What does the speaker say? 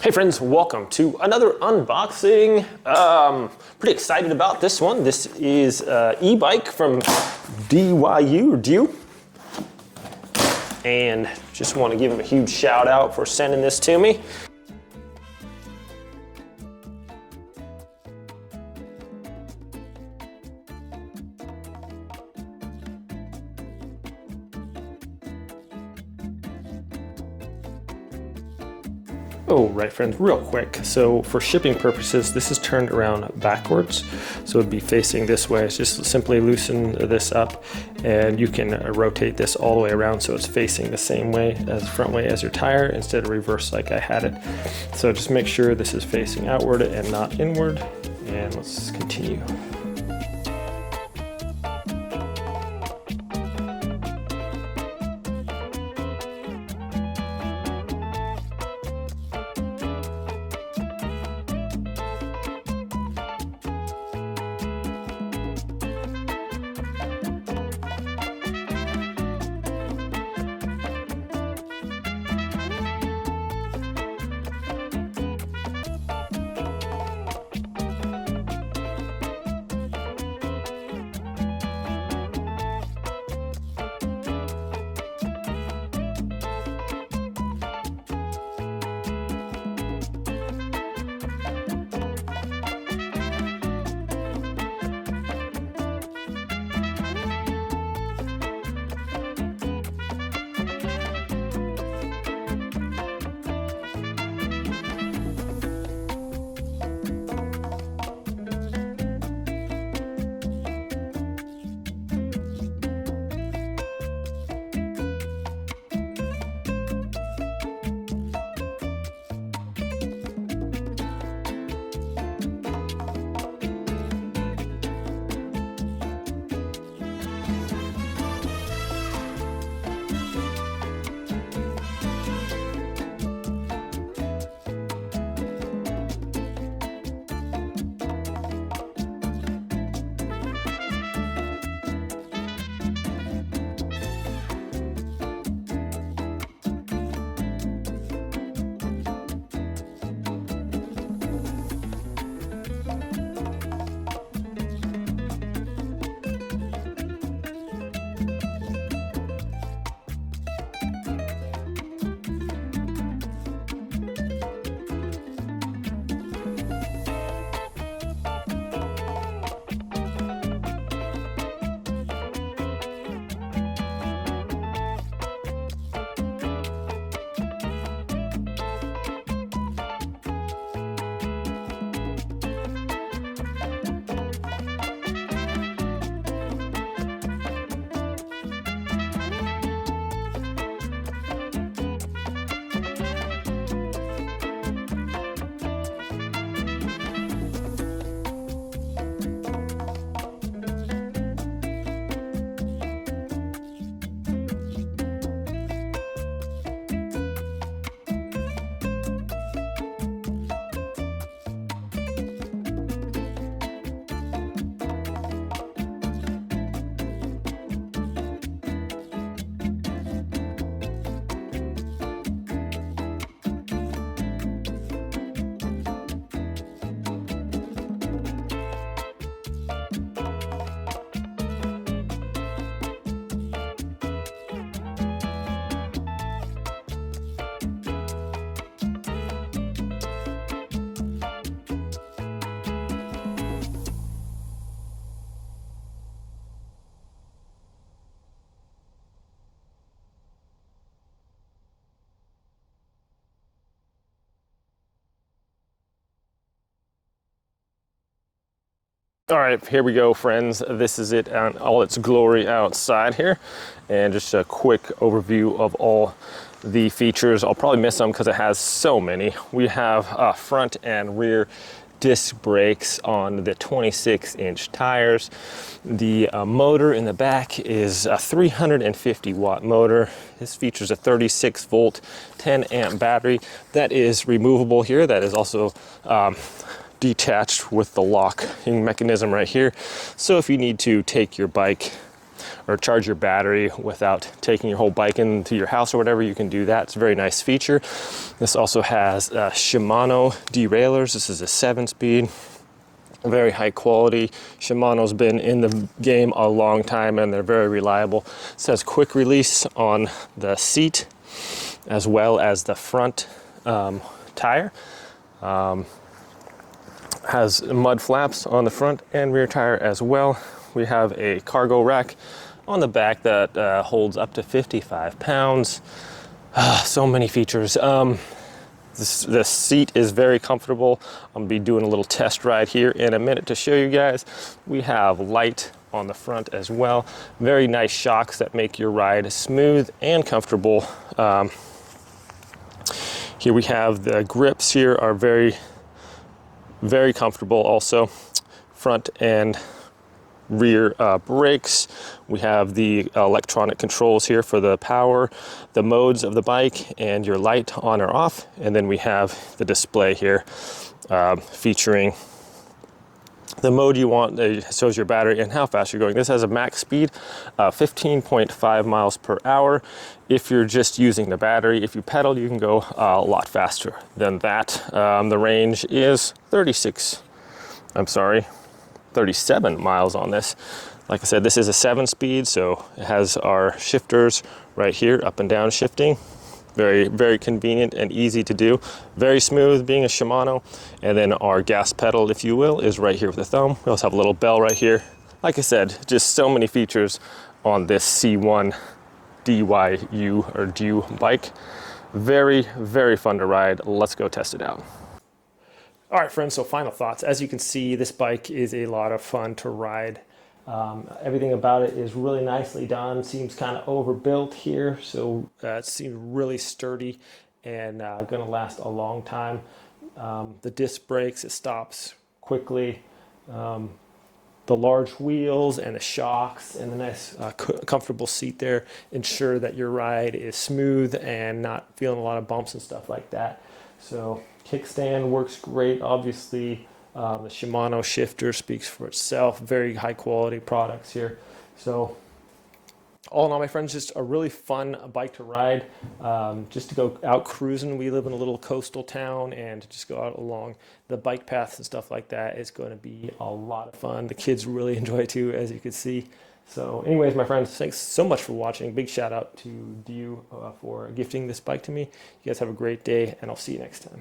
Hey friends, welcome to another unboxing. Pretty excited about this one. This is E-Bike from DYU. And just want to give them a huge shout out for sending this to me. Oh, right friends, real quick. So for shipping purposes, this is turned around backwards. So it'd be facing this way. It's just simply loosen this up and you can rotate this all the way around so it's facing the same way as front way as your tire instead of reverse like I had it. So just make sure this is facing outward and not inward. And let's continue. All right, here we go, friends. This is it on all its glory outside here. And just a quick overview of all the features. I'll probably miss some because it has so many. We have front and rear disc brakes on the 26-inch tires. The motor in the back is a 350 watt motor. This features a 36 volt, 10 amp battery that is removable here. That is also detached with the locking mechanism right here. So if you need to take your bike or charge your battery without taking your whole bike into your house or whatever. You can do that. It's a very nice feature. This also has Shimano derailleurs. This is a 7-speed. Very high quality. Shimano's been in the game a long time and they're very reliable. It says quick release on the seat as well as the front tire. Has mud flaps on the front and rear tire as well. We have a cargo rack on the back that holds up to 55 pounds. So many features. The seat is very comfortable. I'm gonna be doing a little test ride here in a minute to show you guys. We have light on the front as well. Very nice shocks that make your ride smooth and comfortable. Here we have the grips here are very comfortable also. Front and rear brakes. We have the electronic controls here for the power, the modes of the bike, and your light on or off. And then we have the display here featuring the mode you want. It shows your battery and how fast you're going. This has a max speed 15.5 miles per hour. If you're just using the battery, if you pedal, you can go a lot faster than that. The range is 37 miles on this. Like I said, this is a 7-speed, so it has our shifters right here, up and down shifting. Very convenient and easy to do. Very smooth, being a Shimano. And then our gas pedal, if you will, is right here with the thumb. We also have a little bell right here. Like I said, just so many features on this C1 DYU or DYU bike. Very fun to ride. Let's go test it out. All right, friends, so final thoughts. As you can see, this bike is a lot of fun to ride. Everything about it is really nicely done. Seems kind of overbuilt here, so it seems really sturdy and going to last a long time. The disc brakes, it stops quickly. The large wheels and the shocks and the nice comfortable seat there ensure that your ride is smooth and not feeling a lot of bumps and stuff like that. So kickstand works great. Obviously, the Shimano shifter speaks for itself. Very high quality products here. So all in all, my friends, just a really fun bike to ride. Just to go out cruising. We live in a little coastal town, and to just go out along the bike paths and stuff like that is going to be a lot of fun. The kids really enjoy it too, as you can see. So anyways, my friends, thanks so much for watching. Big shout out to DYU for gifting this bike to me. You guys have a great day, and I'll see you next time.